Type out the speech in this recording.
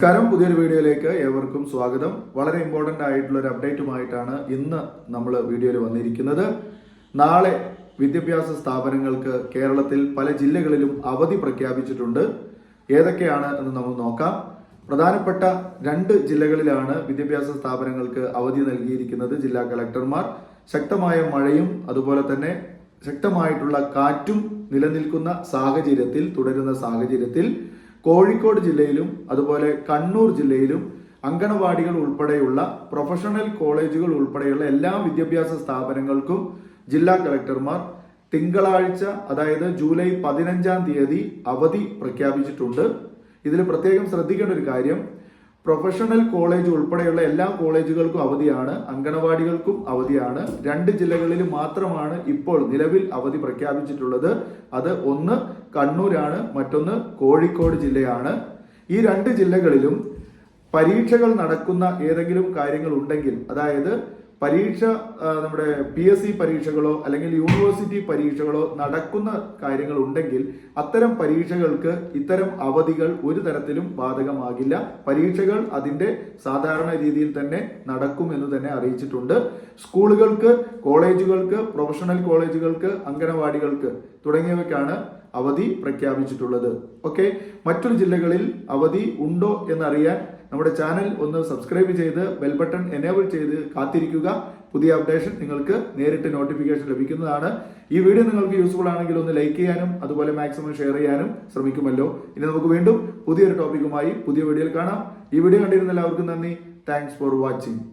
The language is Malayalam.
നമസ്കാരം, പുതിയൊരു വീഡിയോയിലേക്ക് ഏവർക്കും സ്വാഗതം. വളരെ ഇമ്പോർട്ടൻ്റ് ആയിട്ടുള്ള ഒരു അപ്ഡേറ്റുമായിട്ടാണ് ഇന്ന് നമ്മൾ വീഡിയോയിൽ വന്നിരിക്കുന്നത്. നാളെ വിദ്യാഭ്യാസ സ്ഥാപനങ്ങൾക്ക് കേരളത്തിൽ പല ജില്ലകളിലും അവധി പ്രഖ്യാപിച്ചിട്ടുണ്ട്. ഏതൊക്കെയാണ് എന്ന് നമുക്ക് നോക്കാം. പ്രധാനപ്പെട്ട 2 ജില്ലകളിലാണ് വിദ്യാഭ്യാസ സ്ഥാപനങ്ങൾക്ക് അവധി നൽകിയിരിക്കുന്നത്. ജില്ലാ കളക്ടർമാർ ശക്തമായ മഴയും അതുപോലെ തന്നെ ശക്തമായിട്ടുള്ള കാറ്റും നിലനിൽക്കുന്ന തുടരുന്ന സാഹചര്യത്തിൽ കോഴിക്കോട് ജില്ലയിലും അതുപോലെ കണ്ണൂർ ജില്ലയിലും അങ്കണവാടികൾ ഉൾപ്പെടെയുള്ള പ്രൊഫഷണൽ കോളേജുകൾ ഉൾപ്പെടെയുള്ള എല്ലാ വിദ്യാഭ്യാസ സ്ഥാപനങ്ങൾക്കും ജില്ലാ കളക്ടർമാർ തിങ്കളാഴ്ച, അതായത് ജൂലൈ 15-ാം തീയതി അവധി പ്രഖ്യാപിച്ചിട്ടുണ്ട്. ഇതിൽ പ്രത്യേകം ശ്രദ്ധിക്കേണ്ട ഒരു കാര്യം, പ്രൊഫഷണൽ കോളേജ് ഉൾപ്പെടെയുള്ള എല്ലാ കോളേജുകൾക്കും അവധിയാണ്, അങ്കണവാടികൾക്കും അവധിയാണ്. 2 ജില്ലകളിൽ മാത്രമാണ് ഇപ്പോൾ നിലവിൽ അവധി പ്രഖ്യാപിച്ചിട്ടുള്ളത്. അത് ഒന്ന് കണ്ണൂരാണ്, മറ്റൊന്ന് കോഴിക്കോട് ജില്ലയാണ്. ഈ 2 ജില്ലകളിലും പരീക്ഷകൾ നടക്കുന്ന ഏതെങ്കിലും കാര്യങ്ങൾ ഉണ്ടെങ്കിൽ, അതായത് പരീക്ഷ നമ്മുടെ PSC പരീക്ഷകളോ അല്ലെങ്കിൽ യൂണിവേഴ്സിറ്റി പരീക്ഷകളോ നടക്കുന്ന കാര്യങ്ങൾ ഉണ്ടെങ്കിൽ അത്തരം പരീക്ഷകൾക്ക് ഇത്തരം അവധികൾ ഒരു തരത്തിലും ബാധകമാകില്ല. പരീക്ഷകൾ അതിന്റെ സാധാരണ രീതിയിൽ തന്നെ നടക്കും എന്ന് തന്നെ അറിയിച്ചിട്ടുണ്ട്. സ്കൂളുകൾക്ക്, കോളേജുകൾക്ക്, പ്രൊഫഷണൽ കോളേജുകൾക്ക്, അംഗനവാടികൾക്ക് തുടങ്ങിയവയ്ക്കാണ് അവധി പ്രഖ്യാപിച്ചിട്ടുള്ളത്. ഓക്കെ, മറ്റൊരു ജില്ലകളിൽ അവധി ഉണ്ടോ എന്നറിയാൻ നമ്മുടെ ചാനൽ ഒന്ന് സബ്സ്ക്രൈബ് ചെയ്ത് ബെൽ ബട്ടൺ എനേബിൾ ചെയ്ത് കാത്തിരിക്കുക. പുതിയ അപ്ഡേഷൻ നിങ്ങൾക്ക് നേരിട്ട് നോട്ടിഫിക്കേഷൻ ലഭിക്കുന്നതാണ്. ഈ വീഡിയോ നിങ്ങൾക്ക് യൂസ്ഫുൾ ആണെങ്കിൽ ഒന്ന് ലൈക്ക് ചെയ്യാനും അതുപോലെ മാക്സിമം ഷെയർ ചെയ്യാനും ശ്രമിക്കുമല്ലോ. ഇനി നമുക്ക് വീണ്ടും പുതിയൊരു ടോപ്പിക്കുമായി പുതിയ വീഡിയോയിൽ കാണാം. ഈ വീഡിയോ കണ്ടിരുന്ന എല്ലാവർക്കും നന്ദി. Thanks for watching.